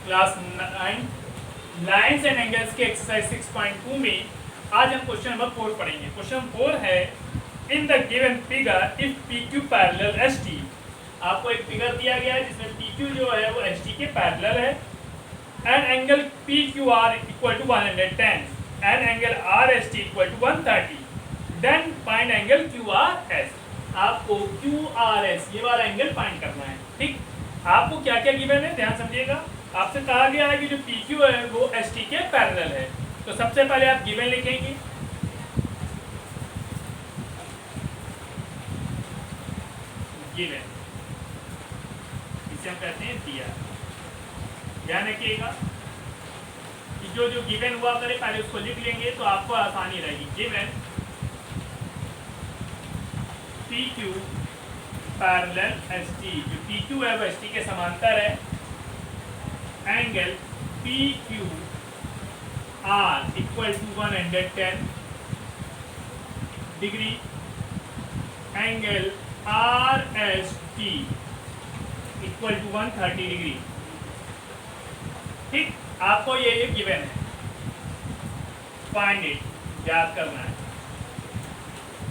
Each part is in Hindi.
क्लास 9 लाइन्स एंड एंगल्स के एक्सरसाइज 6.2 में आज हम क्वेश्चन नंबर 4 पढ़ेंगे। क्वेश्चन 4 है in the given figure if PQ parallel ST। आपको एक फिगर दिया गया है जिसमें PQ जो है वो ST के पैरेलल है and angle PQR equal to 110 and angle RST equal to 130, then find angle QRS। आपको QRS ये वाला एंगल फाइंड करना है। ठीक, आपको क्या क्या गिवन है ध्यान समझिएगा। आपसे कहा गया है कि जो PQ है वो ST के पैरेलल है। तो सबसे पहले आप गिवन लिखेंगे, गिवन, इसे हम कहते हैं दिया। ध्यान रखिएगा कि जो जो गिवन हुआ करे पहले उसको लिख लेंगे तो आपको आसानी रहेगी। गिवन PQ पैरेलल ST, जो PQ है वो ST के समांतर है। Angle PQR equal to 110 degree, angle RST equal to 130 degree. ठीक, आपको ये गिवन है, फाइंड इट ज्ञात करना है।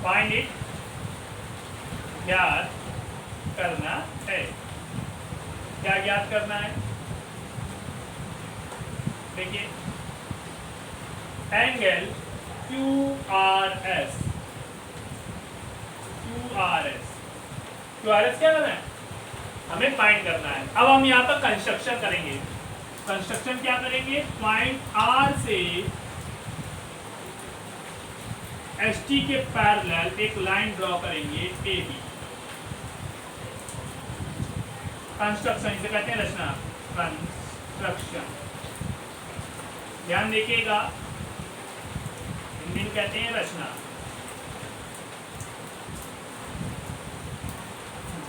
फाइंड इट ज्ञात करना है। क्या ज्ञात करना है? देखिए, एंगल QRS क्या करना है? हमें फाइंड करना है। अब हम यहाँ पर कंस्ट्रक्शन करेंगे। कंस्ट्रक्शन क्या करेंगे? पॉइंट R से ST के पैरेलल एक लाइन ड्रॉ करेंगे AB। कंस्ट्रक्शन इसे कहते हैं रचना। कंस्ट्रक्शन, ध्यान देखिएगा, हिंदी में कहते हैं रचना।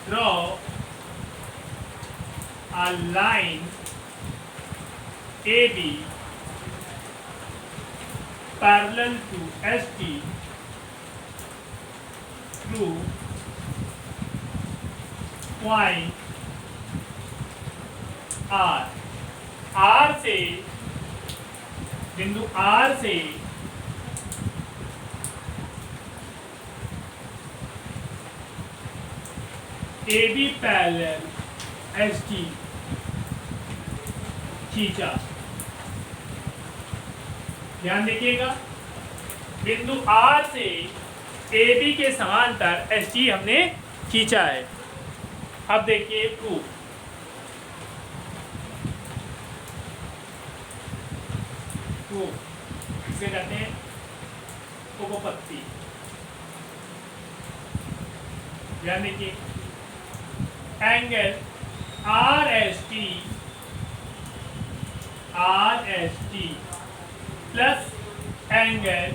Draw a line AB parallel to ST through point R। R से, बिंदु R से AB पैरेलल ST खींचा। ध्यान देखिएगा, बिंदु R से AB के समांतर ST हमने खींचा है। अब देखिए प्रूफ। इसे कहते हैं उपपत्ति। ध्यान देखिए, angle RST plus angle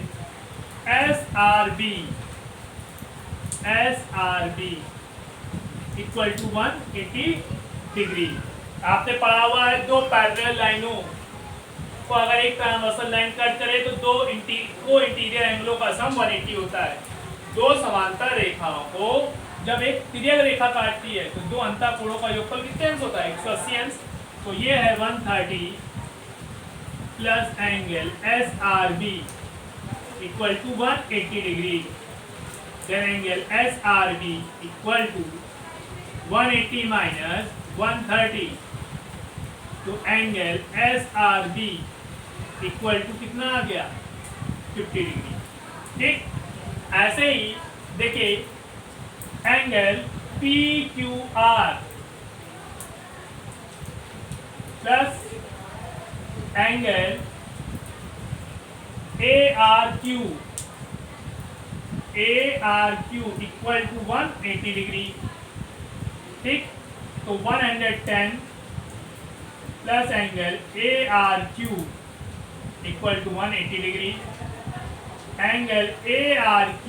SRB equal to 180 degree. आपने पढ़ा हुआ है दो पैरेलल लाइनों को अगर एक ट्रांसवर्सल लाइन कट करे तो दो इंटीरियर एंगलों का सम 180 होता है। दो समांतर रेखाओं को जब एक तिर्यक रेखा काटती है तो दो अंतःकोणों का योगफल कितने अंश होता है? 180 अंश। तो ये है 130 plus angle SRB equal to 180 degree. Then angle SRB equal to 180 minus 130, तो एंगल SRB इक्वल टू कितना आ गया? 50 डिग्री। ठीक, ऐसे ही देखिए angle PQR plus angle ARQ equal to 180 degree. ठीक, तो 110 plus angle ARQ equal to 180 degree, angle ARQ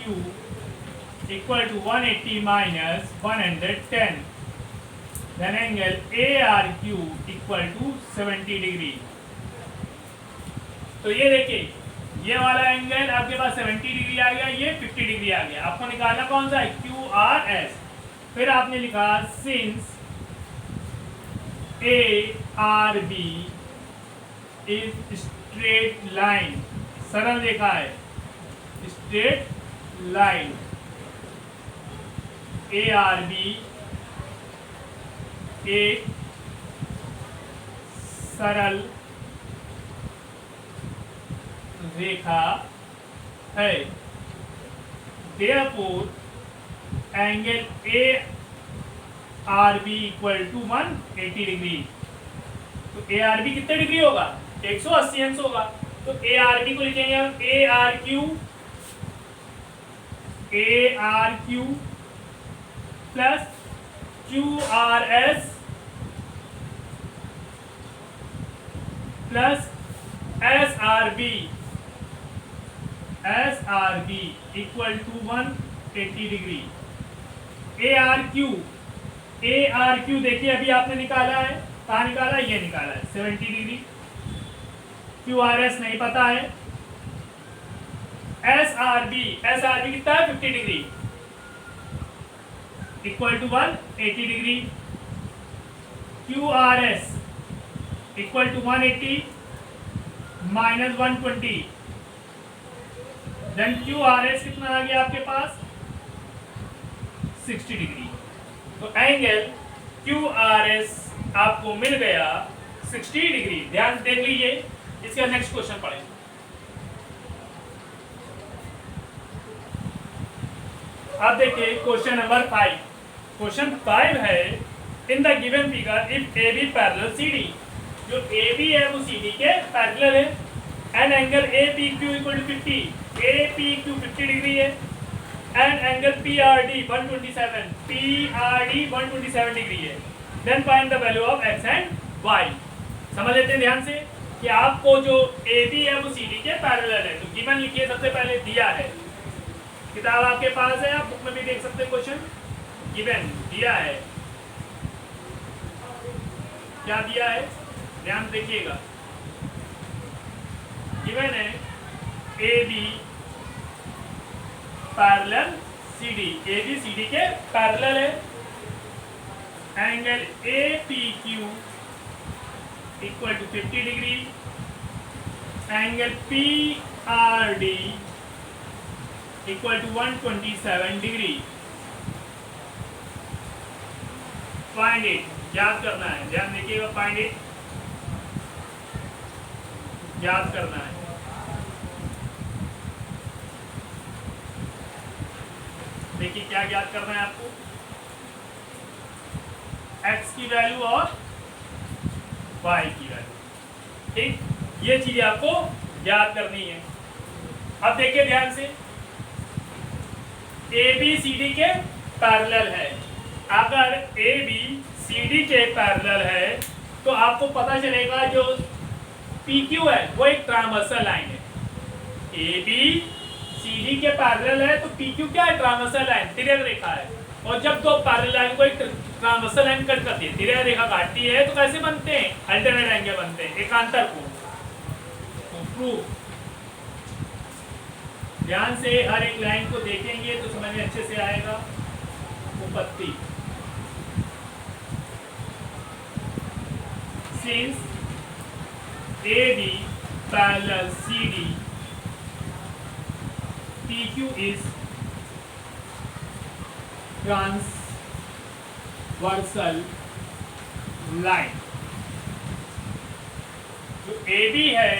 equal to 180 minus 110, then angle ARQ equal to 70 degree. तो ये देखिए, ये वाला एंगल आपके पास 70 डिग्री आ गया, ये 50 डिग्री आ गया। आपको निकालना कौन सा है? QRS। फिर आपने लिखा since A R B is straight line, सरल रेखा है, straight line. A R B एक सरल रेखा है। Therefore angle A R B equal to 180 degree. तो ए आर बी कितने डिग्री होगा? 180 अंश होगा। तो ए आर बी को लिखेंगे हम A R Q plus Q R S plus S R B equal to 180 degree. A R Q देखिए अभी आपने निकाला है, कहाँ निकाला है? ये निकाला है 70 डिग्री। क्यू आर एस नहीं पता है। एस आर बी कितना है? 50 degree equal to 180 degree. Q R S equal to 180 minus 120, then Q R S कितना आ गया आपके पास? 60 डिग्री। तो एंगल क्यू आर एस आपको मिल गया 60 डिग्री। ध्यान से देख लीजिए, इसका नेक्स्ट क्वेश्चन पढ़ें। अब देखिए क्वेश्चन नंबर 5। क्वेश्चन 5 है, in the given figure if A B parallel C D, जो ए बी है वो सी डी के पैरेलल है, and angle A P Q equal to 50, A P Q 50 degree है, and angle P R D 127 degree है, then find the value of X and Y. समझ लेते हैं ध्यान से कि आपको जो ए बी है वो सी डी के पैरेलल है। तो गिवन लिखिए, सबसे पहले दिया है, किताब आपके पास है, आप बुक में भी देख सकते हैं। क्वेश्चन गिवन दिया है, क्या दिया है ध्यान देखिएगा। गिवन है A B parallel C D, A B C D के पैरेलल है, angle A P Q equal to 50 degree, angle P R D equal to 127 degree. Find it, याद करना है, ध्यान देखिएगा, फाइंड इट याद करना है। देखिए क्या याद करना है आपको? x की वैल्यू और y की वैल्यू, ठीक, ये चीजें आपको याद करनी है। अब देखिए ध्यान से, ए बी सी डी के पैरेलल है। अगर ए बी सी डी के पैरेलल है तो आपको पता चलेगा जो पी क्यू है वो एक ट्रांसवर्सल लाइन है। ए बी सी डी के पैरेलल है तो पी क्यू क्या है? ट्रांसवर्सल लाइन, तिर्यक रेखा है। और जब दो पैरेलल लाइन को एक ट्रांसवर्सल लाइन कट करती है, तिर्यक रेखा काटती है, तो कैसे बनते हैं? अल्टरनेट एंगल बनते हैं, एकांतर कोण। तो प्रूफ, ध्यान से हर एक लाइन को देखेंगे तो समझ में अच्छे से आएगा। उपपत्ति, since A B parallel C D, P Q is transversal line. जो ए बी है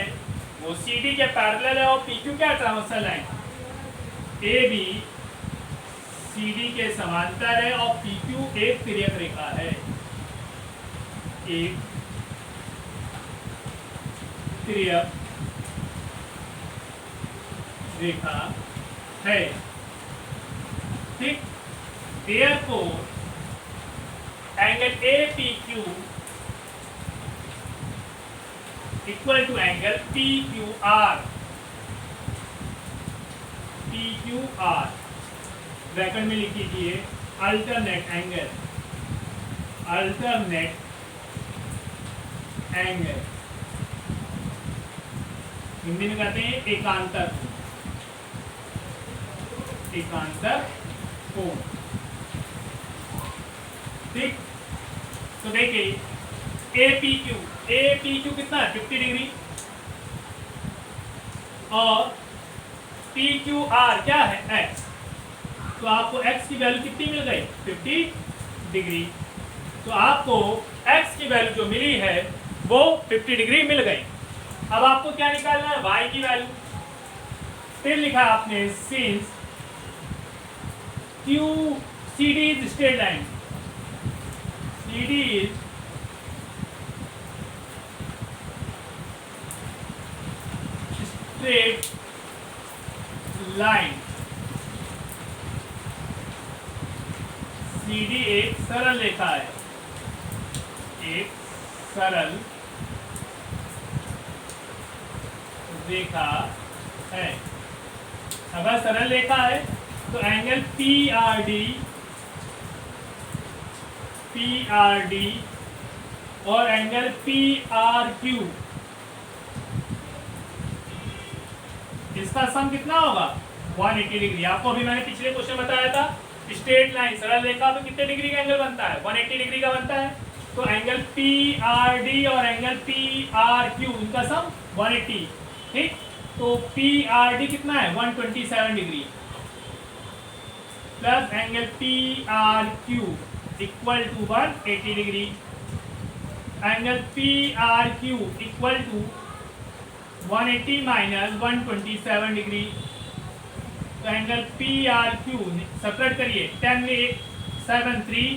वो सी डी के पैरेलल है और पी क्यू क्या है? Transversal line. A B C D के समांतर है और पी क्यू एक तिर्यक रेखा है, एक तिर्यक रेखा है, ठीक। Therefore, angle A P Q equal to angle P Q R, bracket में लिख लीजिए अल्टरनेट एंगल, हिंदी में कहते हैं एकांतर कोण, ठीक। तो देखिए ए पी क्यू कितना है 50 डिग्री, और पी क्यू आर क्या है एक्स, तो आपको एक्स की वैल्यू कितनी मिल गई 50 डिग्री। तो आपको एक्स की वैल्यू जो मिली है वो 50 डिग्री मिल गई। अब आपको क्या निकालना है वाई की वैल्यू। फिर लिखा आपने since Q C D is straight line, C D is straight line, C D एक सरल रेखा है, एक सरल रेखा है। अगर सरल रेखा है तो एंगल पी आर डी और एंगल पी आर क्यू, इसका सम कितना होगा 180 डिग्री। आपको अभी मैंने पिछले क्वेश्चन बताया था स्ट्रेट लाइन सरल रेखा तो कितने डिग्री का एंगल बनता है 180 डिग्री का बनता है। तो एंगल पी आर डी और एंगल पी आर क्यू इनका सम 180, ठीक। तो पी आर डी कितना है 127 degree plus angle P R Q equal to 180 degree, angle P R Q equal to 180 minus 127 degree. तो angle P R Q subtract करिए, 10 में 1 7 3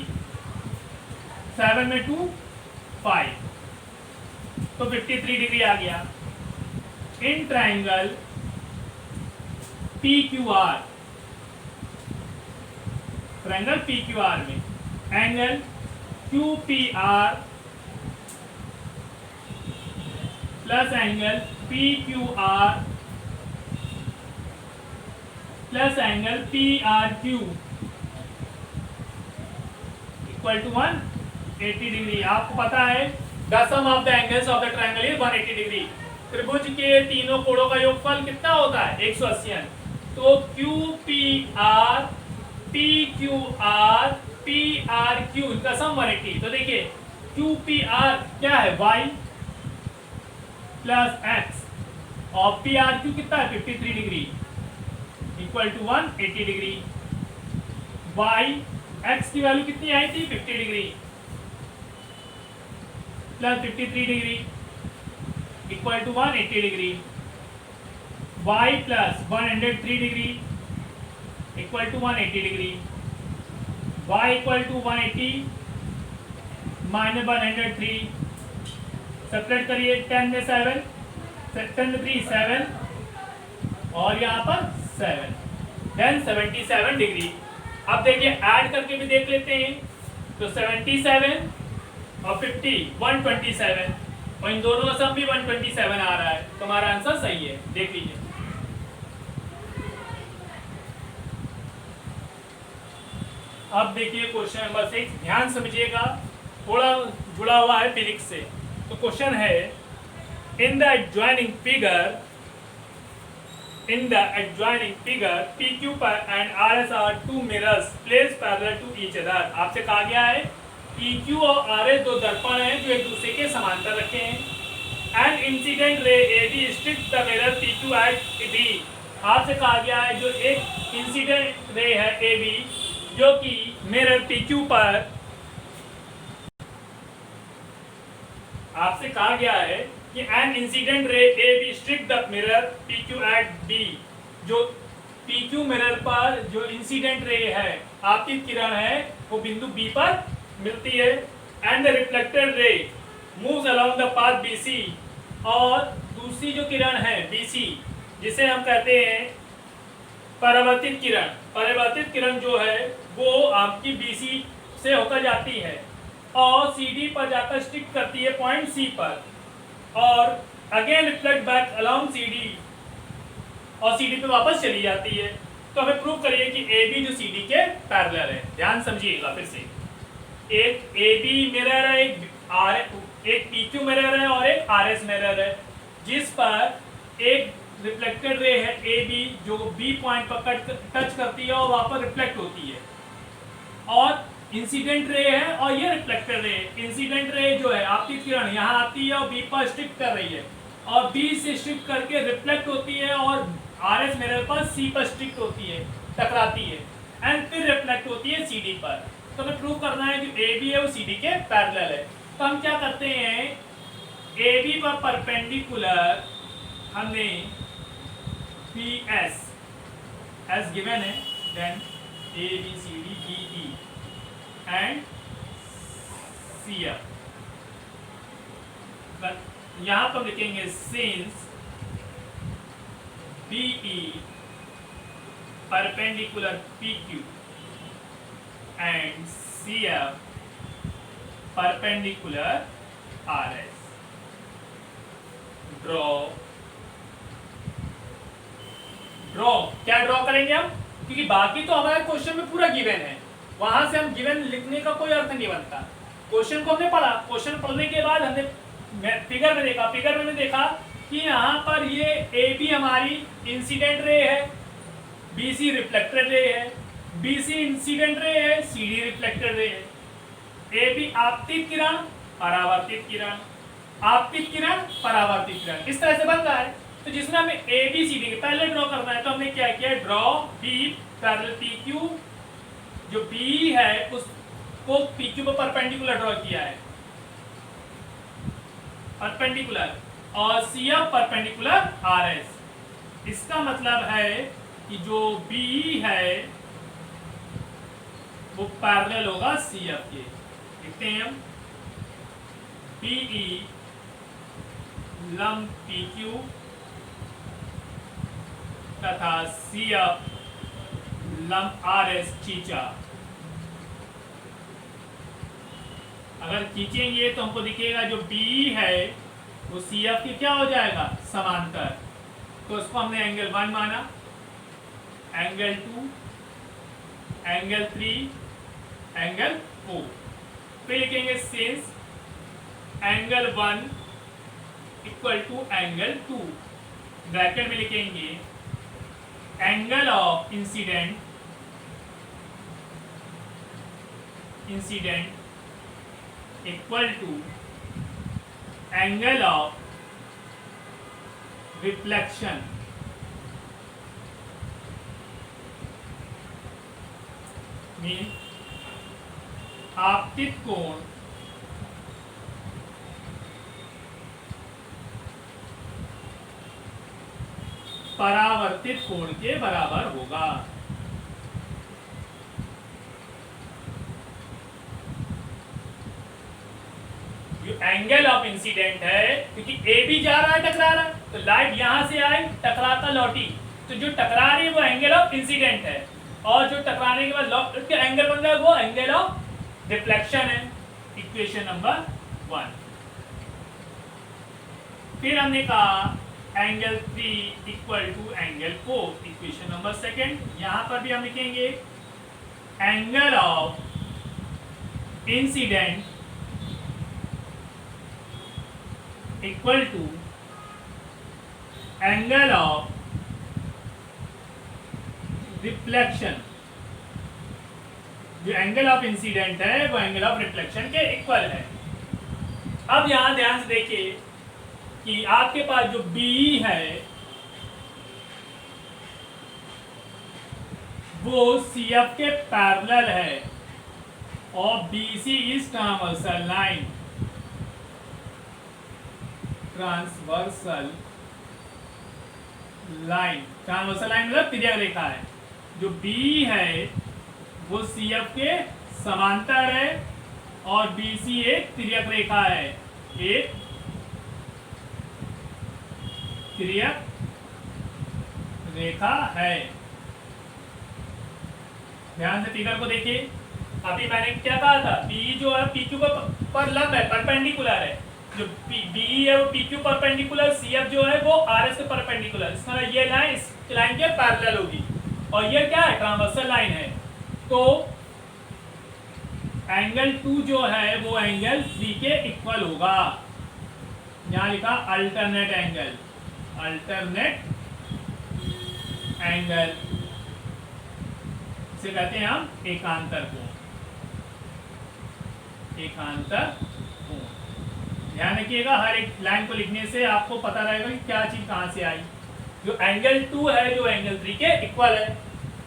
7 में 2 5, तो 53 डिग्री आ गया। In triangle P Q R, triangle P Q R में angle Q P R plus angle P Q R plus angle P R Q equal to 180 degree. आपको पता है the sum of the angles of the triangle is 180 degree. त्रिभुज के तीनों कोणों का योगफल कितना होता है 180। तो Q P R P Q R P R Q इनका सम 180। तो देखिए क्यू पी आर क्या है y प्लस एक्स और पी आर क्यू कितना है 53 degree equal to 180 degree. y x की वैल्यू कितनी आई थी 50 degree plus 53 degree equal to 180 degree. y plus 103 degree equal to 180 degree. y equal to 180 minus 103, subtract करिए 10 में 7 10 में 3 7 और यहाँ पर 7 देन 77 डिग्री। अब देखिए ऐड करके भी देख लेते हैं। तो 77 और 50 127 और इन दोनों का सम भी 127 आ रहा है, तो हमारा आंसर सही है। देख लीजिए अब देखिए क्वेश्चन नंबर 6, ध्यान समझिएगा, थोड़ा जुड़ा हुआ है फिजिक्स से। तो क्वेश्चन है in the adjoining figure PQ and RS are two mirrors placed parallel to each other। आपसे कहा गया है PQ और RS दो दर्पण हैं जो एक दूसरे के समांतर रखे हैं। And incident ray AB strict the mirror PQ at B। आपसे कहा गया है जो एक इंसिडेंट रे है AB जो कि मिरर PQ पर, आपसे कहा गया है कि an incident ray AB strict the mirror PQ at B। जो PQ मिरर पर जो इंसिडेंट रे है, आपतित किरण है, वो बिंदु B पर मिलती है। And the reflected ray moves along the path BC। और दूसरी जो किरण है BC जिसे हम कहते हैं परावर्तित किरण, परावर्तित किरण जो है वो आपकी BC से होकर जाती है और CD पर जाकर स्टिक करती है पॉइंट C पर और again reflect back along CD और CD पे वापस चली जाती है। तो हमें प्रूव करिए कि AB जो CD के पैरेलल है। ध्यान समझिएगा फिर से, एक AB मिरर है, एक PQ मिरर है और एक RS मिरर है, जिस पर एक रिफ्लेक्टेड रे है AB जो B पॉइंट पर टच करती है और वहां पर रिफ्लेक्ट होती है, और इंसिडेंट रे है और ये रिफ्लेक्टेड रे है। इंसिडेंट रे जो है आपतित किरण यहाँ आती है और बी पर स्ट्रिक्ट कर रही है, और बी से स्ट्रिक्ट करके रिफ्लेक्ट होती है, और आर एस मिरर पर सी पर स्ट्रिक्ट होती है, टकराती है, एंड फिर रिफ्लेक्ट होती है सी डी पर। तो हमें प्रूव करना है जो ए बी है वो सी डी के पैरेलल है। तो हम क्या करते हैं, ए बी पर परपेंडिकुलर हमने पी एस एस गिवन है, then A B C D D E and C F. यहां पर लिखेंगे since B E perpendicular P Q and C F perpendicular R S. Draw क्या ड्रॉ करेंगे हम, क्योंकि बाकी तो हमारे क्वेश्चन में पूरा गिवन है, वहां से हम गिवन लिखने का कोई अर्थ नहीं बनता। क्वेश्चन को हमने पढ़ा, क्वेश्चन पढ़ने के बाद हमने फिगर में देखा, फिगर में देखा कि यहाँ पर ये ए बी हमारी इंसिडेंट रे है, बी सी रिफ्लेक्टेड रे है, बी सी इंसिडेंट रे है, सी डी रिफ्लेक्टेड रे है, ए बी आपतित किरण परावर्तित किरण, आपतित किरण परावर्तित किरण, इस तरह से बन रहा है। तो जिसमें हमें ए बी सी डी के पहले ड्रॉ करना है, तो हमने क्या किया, draw B parallel P Q, जो बी है उसको पी क्यू पर परपेंडिकुलर ड्रॉ किया है, परपेंडिकुलर, और C F perpendicular R S. इसका मतलब है कि जो बी है वो पैरेलल होगा सी एफ के। देखते हैं हम, बी ई लंब पी क्यू तथा सी एफ लंब आर एस खींचा। अगर खींचेंगे तो हमको दिखेगा जो बी है वो सी एफ के क्या हो जाएगा, समांतर। तो उसको हमने एंगल 1 माना, एंगल 2, एंगल 3, एंगल 4। फिर लिखेंगे since angle 1 equal to angle 2, bracket में लिखेंगे angle of incident equal to angle of reflection. Mean आपतित कोण परावर्तित कोण के बराबर होगा। जो एंगल ऑफ इंसिडेंट है, क्योंकि ए बी जा रहा है, टकरा रहा है, तो लाइट यहां से आई, टकराता लौटी, तो जो टकरा रही है वो एंगल ऑफ इंसिडेंट है, और जो टकराने के बाद एंगल बन रहा है वो एंगल ऑफ रिफ्लेक्शन है। Equation number 1। फिर हमने कहा angle 3 equal to angle 4, equation number 2। यहां पर भी हम लिखेंगे angle of incident equal to angle of reflection. जो एंगल ऑफ इंसिडेंट है वो एंगल ऑफ रिफ्लेक्शन के इक्वल है। अब यहां ध्यान से देखिए कि आपके पास जो बी है वो सी एफ के पैरेलल है, और B C is transversal line, transversal line मतलब तिर्यक रेखा है। जो बी है वो सी एफ के समांतर है, और बी सी एक तिर्यक रेखा है, एक तिर्यक रेखा है। ध्यान से फिगर को देखिए। अभी मैंने क्या कहा था, बी जो है पी क्यू पर लंब है, परपेंडिकुलर है। जो बी है वो P Q perpendicular, C F जो है वो आर एस के परपेंडिकुलर। इस तरह ये लाइन इस लाइन के पैरेलल होगी, और ये क्या है, ट्रांसवर्सल लाइन है। तो एंगल 2 जो है वो एंगल 3 के इक्वल होगा। यहां लिखा अल्टरनेट एंगल, अल्टरनेट एंगल से कहते हैं हम एकांतर कोण। एकांतर कोण। ध्यान रखिएगा, हर एक लाइन को लिखने से आपको पता रहेगा कि क्या चीज कहां से आई। जो एंगल 2 है जो एंगल 3 के इक्वल है,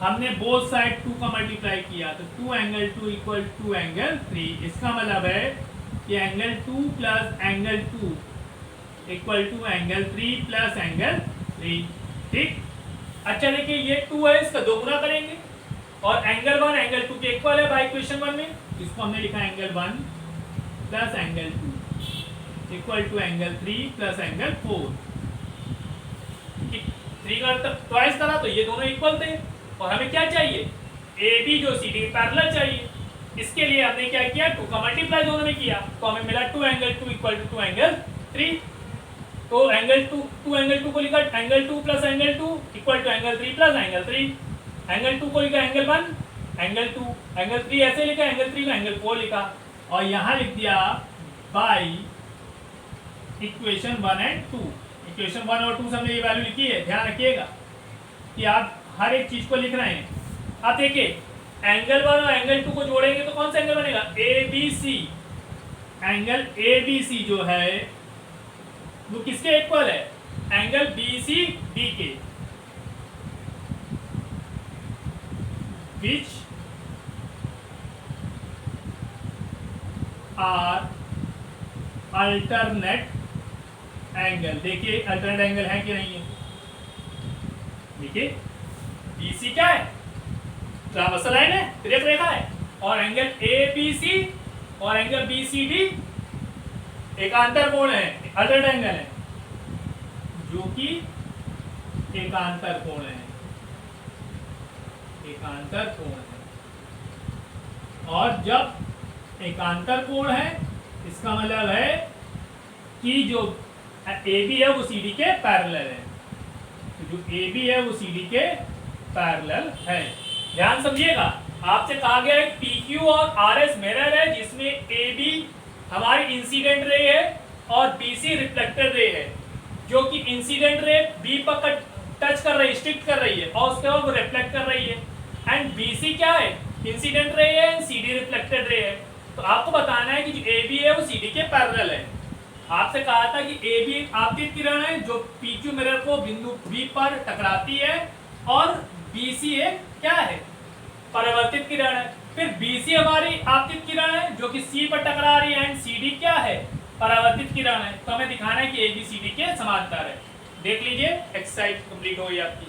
हमने बोथ साइड 2 का मल्टीप्लाई किया तो 2 एंगल 2 इक्वल 2 एंगल 3। इसका मतलब है कि angle 2 plus angle 2 equal to angle 3 plus angle 3। ठीक। अच्छा देखिए, ये 2 है, इसका 2 गुना करेंगे और एंगल 1 एंगल 2 के इक्वल है भाई इक्वेशन 1 में। इसको हमने लिखा angle 1 plus angle 2 equal to angle 3 plus angle 4। 3 का ट्वाइस करा तो ये दोनों इक्वल थे और हमें क्या चाहिए, ए बी जो सी डी पैरेलल चाहिए। इसके लिए हमने क्या किया, 2 का मल्टीप्लाई दोनों में किया तो हमें मिला 2 एंगल 2 इक्वल टू 2 एंगल 3। तो एंगल 2 एंगल 2 को लिखा angle 2 plus angle 2 equal to angle 3 plus angle 3। Angle 2 को लिखा एंगल 1 एंगल 2 एंगल 3 ऐसे लिखा, एंगल 3 को एंगल 4 लिखा और यहां लिख दिया बाई इक्वेशन 1 एंड 2। इक्वेशन 1 और 2 से हमने ये वैल्यू लिखी है। ध्यान रखिएगा कि आप हर एक चीज को लिख रहे हैं। आप देखिए एंगल 1 और एंगल 2 को जोड़ेंगे तो कौन सा एंगल बनेगा, A B C. Angle A B C जो है वो किसके इक्वल है, एंगल बी सी डी के, विच आर अल्टरनेट एंगल। देखिए अल्टरनेट एंगल है कि नहीं है। देखिए बीसी क्या है, ट्रांसवर्सल लाइन है, तिर्यक रेखा है, और एंगल ए बी सी और एंगल बी सी डी एकांतर कोण है, अल्टरनेट एंगल है, जो कि एकांतर कोण है, एकांतर कोण है। और जब एकांतर कोण है इसका मतलब है कि जो ए बी है वो सी डी के पैरेलल है। तो जो ए बी है वो सी डी के पैरेलल है। ध्यान समझिएगा, आपसे कहा गया है पी क्यू और आर एस मिरर है जिसमें ए बी हमारी इंसिडेंट रे है और बी सी रिफ्लेक्टेड रे है, जो कि इंसिडेंट रे बी पर टच कर रही है, स्ट्रिक्ट कर रही है और उसके बाद वो रिफ्लेक्ट कर रही है। एंड बी सी क्या है, इंसिडेंट रे है and C D reflected ray है। तो आपको बताना है कि जो ए बी है वो सी डी के पैरेलल है। आपसे कहा था कि ए बी आपतित किरण है जो पी क्यू मिरर को बिंदु बी पर टकराती है और बी सी एक क्या है, परावर्तित किरण है। फिर बी सी हमारी आपतित किरण है जो कि सी पर टकरा रही है एंड सी डी क्या है, परावर्तित किरण है। तो हमें दिखाना है कि ए बी सी डी के समांतर है। देख लीजिए एक्सरसाइज कंप्लीट हो गई आपकी।